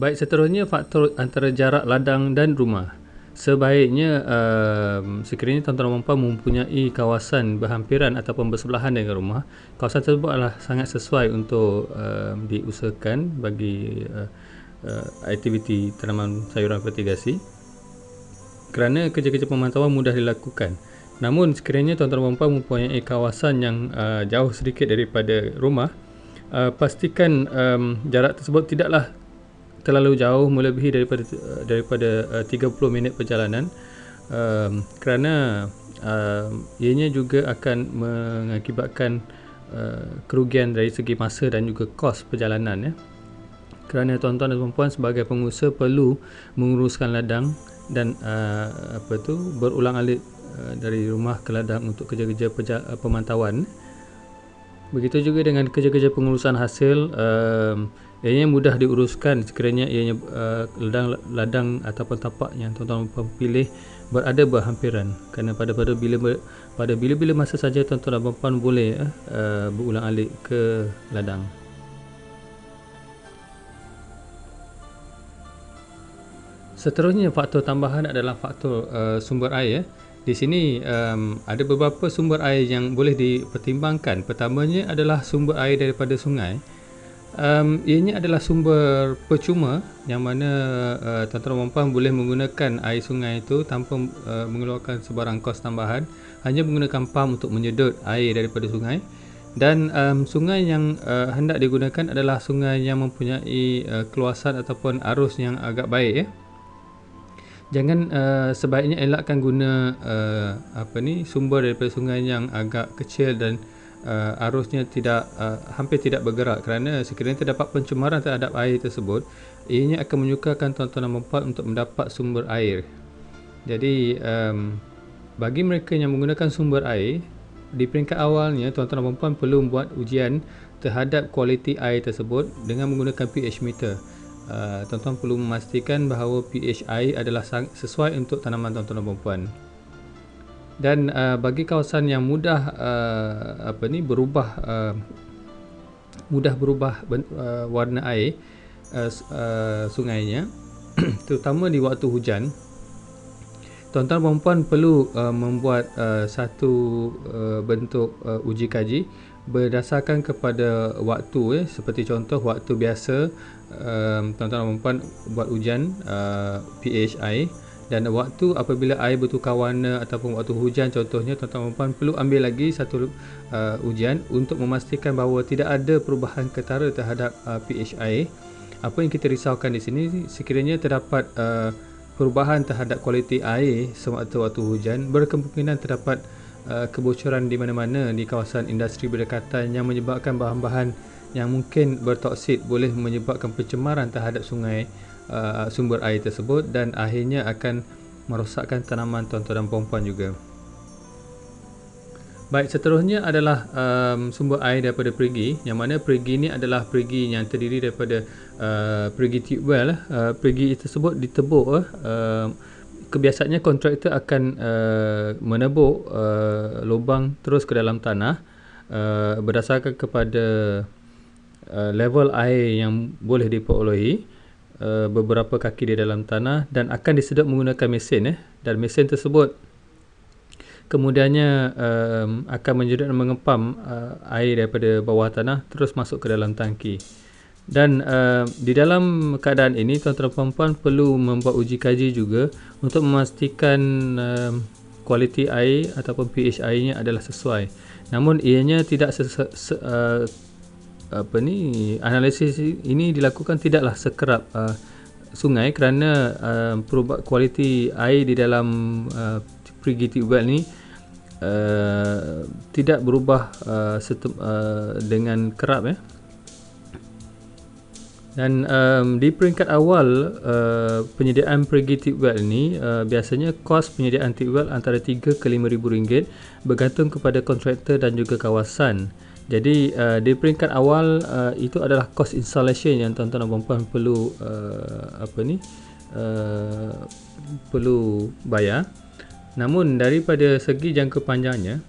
Baik, seterusnya faktor antara jarak ladang dan rumah. Sebaiknya sekiranya tuan-tuan dan puan mempunyai kawasan berhampiran ataupun bersebelahan dengan rumah, kawasan tersebut adalah sangat sesuai untuk diusahakan bagi aktiviti tanaman sayuran fertigasi, kerana kerja-kerja pemantauan mudah dilakukan. Namun sekiranya tuan-tuan dan puan mempunyai kawasan yang jauh sedikit daripada rumah, pastikan jarak tersebut tidaklah terlalu jauh, melebihi daripada 30 minit perjalanan, kerana ianya juga akan mengakibatkan kerugian dari segi masa dan juga kos perjalanan, ya. Kerana tuan-tuan dan puan sebagai pengusaha perlu menguruskan ladang dan berulang-alik dari rumah ke ladang untuk kerja-kerja pemantauan. Begitu juga dengan kerja-kerja pengurusan hasil, ianya mudah diuruskan sekiranya ianya ladang ataupun tapak yang tuan-tuan dan puan pilih berada berhampiran. Kerana pada bila-bila masa saja tuan-tuan dan puan boleh berulang-alik ke ladang. Seterusnya, faktor tambahan adalah faktor sumber air. Di sini ada beberapa sumber air yang boleh dipertimbangkan. Pertamanya adalah sumber air daripada sungai. Ianya adalah sumber percuma, yang mana tuan-tuan dan puan boleh menggunakan air sungai itu tanpa mengeluarkan sebarang kos tambahan, hanya menggunakan pam untuk menyedot air daripada sungai. Dan sungai yang hendak digunakan adalah sungai yang mempunyai keluasan ataupun arus yang agak baik, ya. Jangan sebaiknya elakkan guna sumber daripada sungai yang agak kecil dan arusnya hampir tidak bergerak, kerana sekiranya terdapat pencemaran terhadap air tersebut, ianya akan menyukarkan tuan-tuan dan puan untuk mendapat sumber air. Jadi bagi mereka yang menggunakan sumber air, di peringkat awalnya tuan-tuan dan puan perlu membuat ujian terhadap kualiti air tersebut dengan menggunakan pH meter. Tuan-tuan perlu memastikan bahawa pH air adalah sesuai untuk tanaman tuan-tuan dan puan. Dan bagi kawasan yang mudah berubah warna air sungainya, terutama di waktu hujan, tuan-tuan dan puan perlu membuat satu bentuk uji kaji berdasarkan kepada waktu, seperti contoh waktu biasa tuan-tuan dan puan buat ujian pH air, dan waktu apabila air bertukar warna ataupun waktu hujan contohnya, tuan-tuan dan puan perlu ambil lagi satu ujian untuk memastikan bahawa tidak ada perubahan ketara terhadap pH air. Apa yang kita risaukan di sini, sekiranya terdapat perubahan terhadap kualiti air sewaktu-waktu hujan, berkemungkinan terdapat kebocoran di mana-mana di kawasan industri berdekatan yang menyebabkan bahan-bahan yang mungkin bertoksid boleh menyebabkan pencemaran terhadap sumber air tersebut, dan akhirnya akan merosakkan tanaman tuan-tuan dan puan-puan juga. Baik, seterusnya adalah sumber air daripada perigi, yang mana perigi ini adalah perigi yang terdiri daripada perigi tube well. Perigi tersebut ditebuk, kebiasaannya kontraktor akan menebuk lubang terus ke dalam tanah berdasarkan kepada level air yang boleh diperolehi, beberapa kaki di dalam tanah, dan akan disedot menggunakan mesin, dan mesin tersebut kemudiannya akan menyedot dan mengempam air daripada bawah tanah terus masuk ke dalam tangki. Dan di dalam keadaan ini, tuan-tuan dan puan perlu membuat uji kaji juga untuk memastikan kualiti air ataupun pH airnya adalah sesuai. Namun ianya tidak analisis ini dilakukan tidaklah sekerap sungai, kerana kualiti air di dalam perigi tube well ni tidak berubah dengan kerap, ya. Dan di peringkat awal penyediaan perigi tube well ni, biasanya kos penyediaan tube well antara 3 ke 5 ribu ringgit, bergantung kepada kontraktor dan juga kawasan. Jadi di peringkat awal itu adalah kos installation yang tuan-tuan dan puan perlu perlu bayar. Namun daripada segi jangka panjangnya,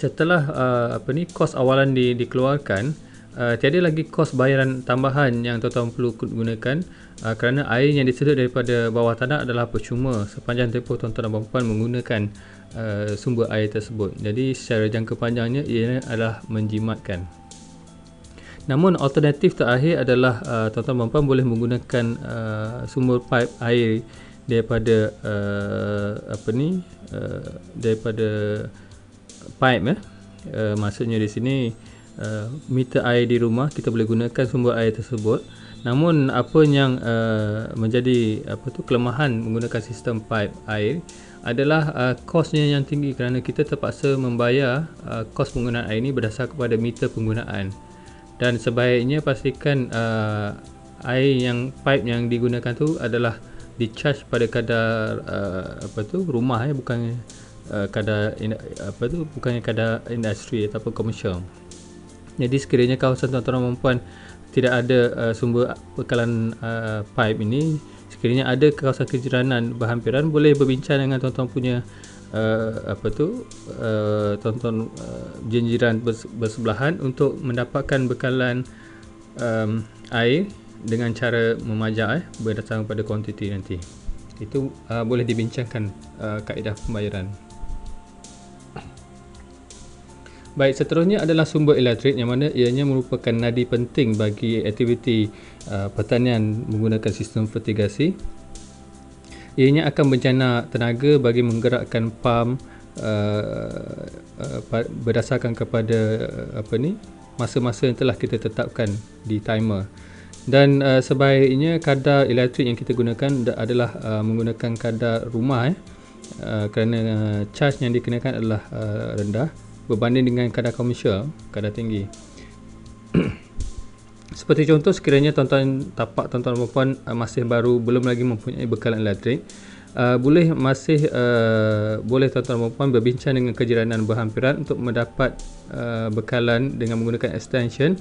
setelah kos awalan dikeluarkan, tiada lagi kos bayaran tambahan yang tuan-tuan perlu gunakan, kerana air yang disedut daripada bawah tanah adalah percuma sepanjang tempoh tuan-tuan dan puan-puan menggunakan sumber air tersebut. Jadi secara jangka panjangnya ia adalah menjimatkan. Namun alternatif terakhir adalah tuan-tuan dan puan-puan boleh menggunakan sumber pipe air daripada daripada pipe maksudnya di sini meter air di rumah kita boleh gunakan sumber air tersebut. Namun apa yang menjadi kelemahan menggunakan sistem pipe air adalah kosnya yang tinggi, kerana kita terpaksa membayar kos penggunaan air ini berdasar kepada meter penggunaan. Dan sebaiknya pastikan air yang pipe yang digunakan tu adalah di-charge pada kadar rumah, bukan kadar bukannya kadar industri ataupun komersial. Jadi sekiranya kawasan tuan-tuan dan puan tidak ada sumber bekalan pipe ini, sekiranya ada kawasan kejiranan berhampiran, boleh berbincang dengan tuan-tuan punya tuan-tuan jenjiran bersebelahan untuk mendapatkan bekalan air dengan cara memajak berdasarkan pada kuantiti nanti. Itu boleh dibincangkan kaedah pembayaran. Baik, seterusnya adalah sumber elektrik, yang mana ianya merupakan nadi penting bagi aktiviti pertanian menggunakan sistem fertigasi. Ianya akan bencana tenaga bagi menggerakkan pam berdasarkan kepada masa-masa yang telah kita tetapkan di timer. Dan sebaiknya kadar elektrik yang kita gunakan adalah menggunakan kadar rumah kerana charge yang dikenakan adalah rendah berbanding dengan kadar komersial, kadar tinggi. Seperti contoh, sekiranya tuan-tuan tapak tuan-tuan dan puan masih baru, belum lagi mempunyai bekalan elektrik, boleh tuan-tuan dan puan berbincang dengan kejiranan berhampiran untuk mendapat bekalan dengan menggunakan extension,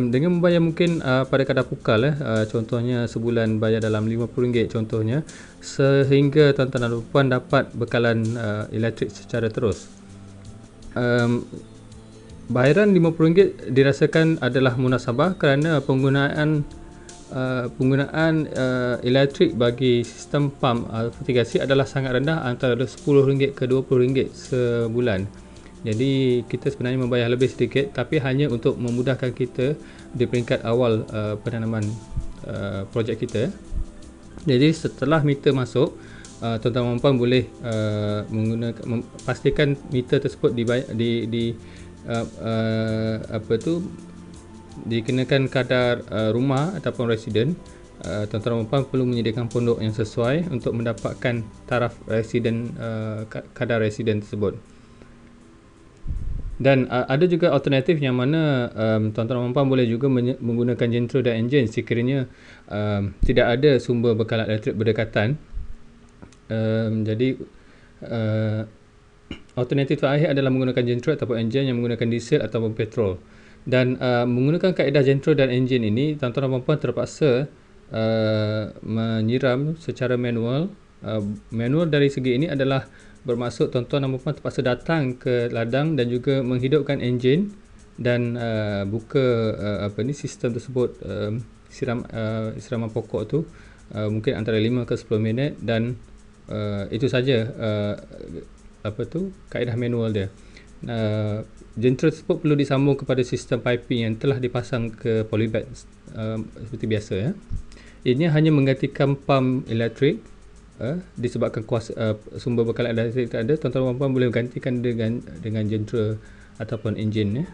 dengan membayar mungkin pada kadar pukal, contohnya sebulan bayar dalam RM50 contohnya, sehingga tuan-tuan dan puan dapat bekalan elektrik secara terus. Bayaran RM50 dirasakan adalah munasabah kerana penggunaan elektrik bagi sistem pam fertigasi adalah sangat rendah, antara RM10 ke RM20 sebulan. Jadi kita sebenarnya membayar lebih sedikit, tapi hanya untuk memudahkan kita di peringkat awal penanaman projek kita. Jadi setelah meter masuk, tuan-tuan dan puan boleh pastikan meter tersebut dikenakan kadar rumah ataupun residen. Tuan-tuan dan puan perlu menyediakan pondok yang sesuai untuk mendapatkan taraf residen, kadar residen tersebut. Dan ada juga alternatif yang mana tuan-tuan dan puan boleh juga menggunakan jentera dan enjin sekiranya tidak ada sumber bekalan elektrik berdekatan. Jadi alternatif terakhir adalah menggunakan jentera ataupun enjin yang menggunakan diesel ataupun petrol. Dan menggunakan kaedah jentera dan enjin ini, tuan-tuan dan puan terpaksa menyiram secara manual. Manual dari segi ini adalah bermaksud tuan-tuan dan puan terpaksa datang ke ladang dan juga menghidupkan enjin dan buka sistem tersebut, siraman pokok tu mungkin antara 5 ke 10 minit, dan itu saja kaedah manual dia. Jentera tersebut perlu disambung kepada sistem piping yang telah dipasang ke polybag seperti biasa. Ini hanya menggantikan pam elektrik. Disebabkan sumber bekalan elektrik tak ada, tuan-tuan dan puan boleh gantikan dengan jentera ataupun enjin.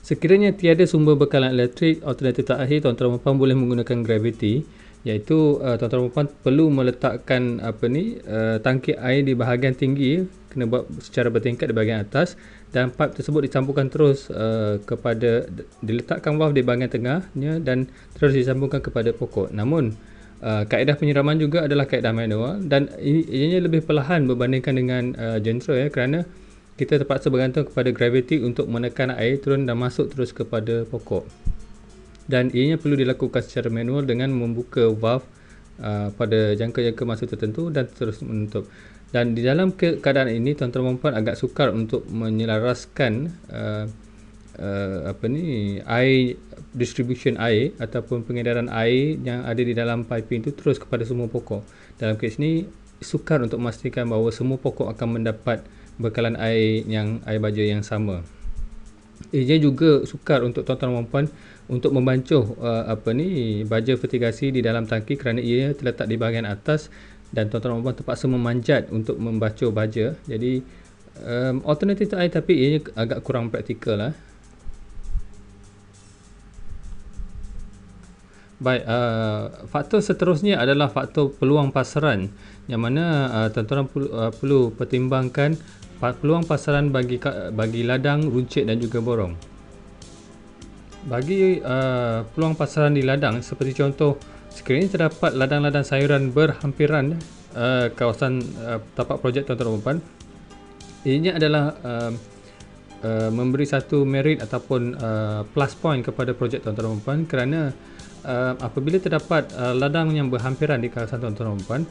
Sekiranya tiada sumber bekalan elektrik, alternatif terakhir tuan-tuan dan puan boleh menggunakan gravity, iaitu tuan-tuan dan puan perlu meletakkan tangki air di bahagian tinggi, kena buat secara bertingkat di bahagian atas, dan pipe tersebut disambungkan terus diletakkan valve di bahagian tengahnya dan terus disambungkan kepada pokok. Namun kaedah penyiraman juga adalah kaedah manual, dan ianya lebih perlahan berbandingkan dengan jentera, kerana kita terpaksa bergantung kepada gravity untuk menekan air turun dan masuk terus kepada pokok. Dan ianya perlu dilakukan secara manual dengan membuka valve pada jangka-jangka masa tertentu dan terus menutup. Dan di dalam keadaan ini, tuan-tuan dan puan agak sukar untuk menyelaraskan air, distribution air ataupun pengedaran air yang ada di dalam piping itu terus kepada semua pokok. Dalam kes ni sukar untuk memastikan bahawa semua pokok akan mendapat bekalan air baja yang sama. Ia juga sukar untuk tuan-tuan dan puan untuk membancuh baja fertigasi di dalam tangki kerana ia terletak di bahagian atas dan tuan-tuan dan puan terpaksa memanjat untuk membancuh baja. Jadi alternatif air tapi ia agak kurang praktikal lah. Baik, faktor seterusnya adalah faktor peluang pasaran yang mana tuan-tuan perlu pertimbangkan peluang pasaran bagi ladang, runcit dan juga borong. Bagi peluang pasaran di ladang, seperti contoh, sekiranya terdapat ladang-ladang sayuran berhampiran kawasan tapak projek tuan-tuan dan puan, ianya adalah memberi satu merit ataupun plus point kepada projek tuan-tuan dan puan kerana apabila terdapat ladang yang berhampiran di kawasan tuan-tuan dan puan,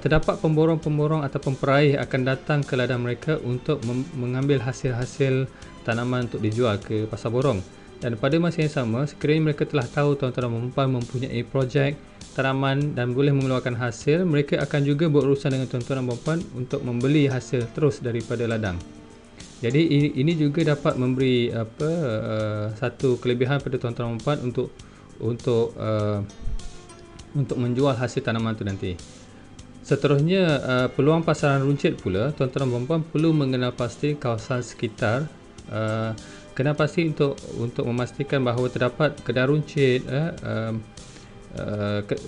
terdapat pemborong-pemborong ataupun peraih akan datang ke ladang mereka untuk mengambil hasil-hasil tanaman untuk dijual ke pasar borong. Dan pada masa yang sama, sekiranya mereka telah tahu tuan-tuan dan puan mempunyai projek tanaman dan boleh mengeluarkan hasil, mereka akan juga berurusan dengan tuan-tuan dan puan untuk membeli hasil terus daripada ladang. Jadi ini juga dapat memberi satu kelebihan pada tuan-tuan dan puan untuk menjual hasil tanaman itu nanti. Seterusnya, peluang pasaran runcit pula, tuan-tuan dan puan perlu mengenal pasti kawasan sekitar. Kenal pasti untuk memastikan bahawa terdapat kedai runcit,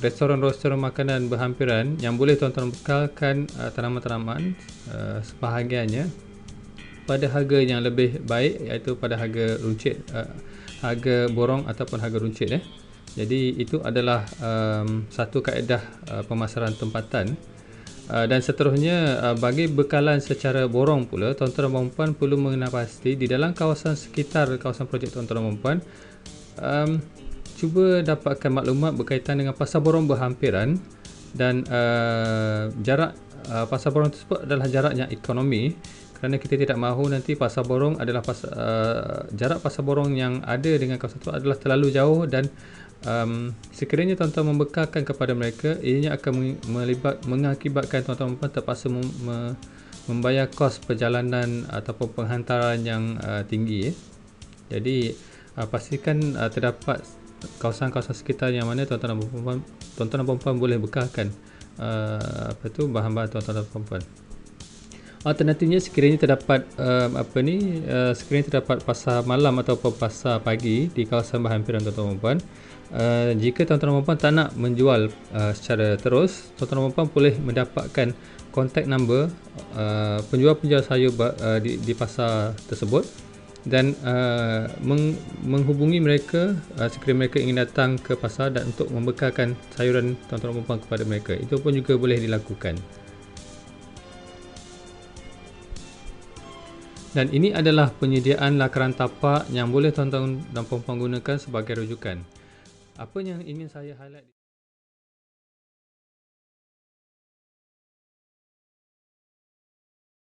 restoran-restoran makanan berhampiran yang boleh tuan-tuan bekalkan tanaman-tanaman sebahagiannya pada harga yang lebih baik, iaitu pada harga runcit, harga borong ataupun harga runcit. Jadi itu adalah satu kaedah pemasaran tempatan. Dan seterusnya, bagi bekalan secara borong pula, tuan-tuan dan puan perlu mengenal pasti di dalam kawasan sekitar kawasan projek tuan-tuan dan puan, cuba dapatkan maklumat berkaitan dengan pasar borong berhampiran dan jarak pasar borong tersebut adalah jarak yang ekonomi, kerana kita tidak mahu nanti pasar borong adalah jarak pasar borong yang ada dengan kawasan itu adalah terlalu jauh dan sekiranya tuan-tuan membekalkan kepada mereka, ianya akan mengakibatkan tuan-tuan terpaksa membayar kos perjalanan ataupun penghantaran yang tinggi. Jadi pastikan terdapat kawasan-kawasan sekitar yang mana tuan-tuan dan puan boleh bekalkan bahan-bahan tuan-tuan dan puan. Alternatifnya, sekiranya terdapat sekiranya terdapat pasar malam ataupun pasar pagi di kawasan berhampiran tuan-tuan dan puan, jika tuan-tuan dan puan tak nak menjual secara terus, tuan-tuan dan puan boleh mendapatkan contact number penjual-penjual sayur di pasar tersebut dan menghubungi mereka sekiranya mereka ingin datang ke pasar dan untuk membekalkan sayuran tuan-tuan dan puan kepada mereka. Itu pun juga boleh dilakukan. Dan ini adalah penyediaan lakaran tapak yang boleh tuan-tuan dan puan gunakan sebagai rujukan. Apa yang ingin saya highlight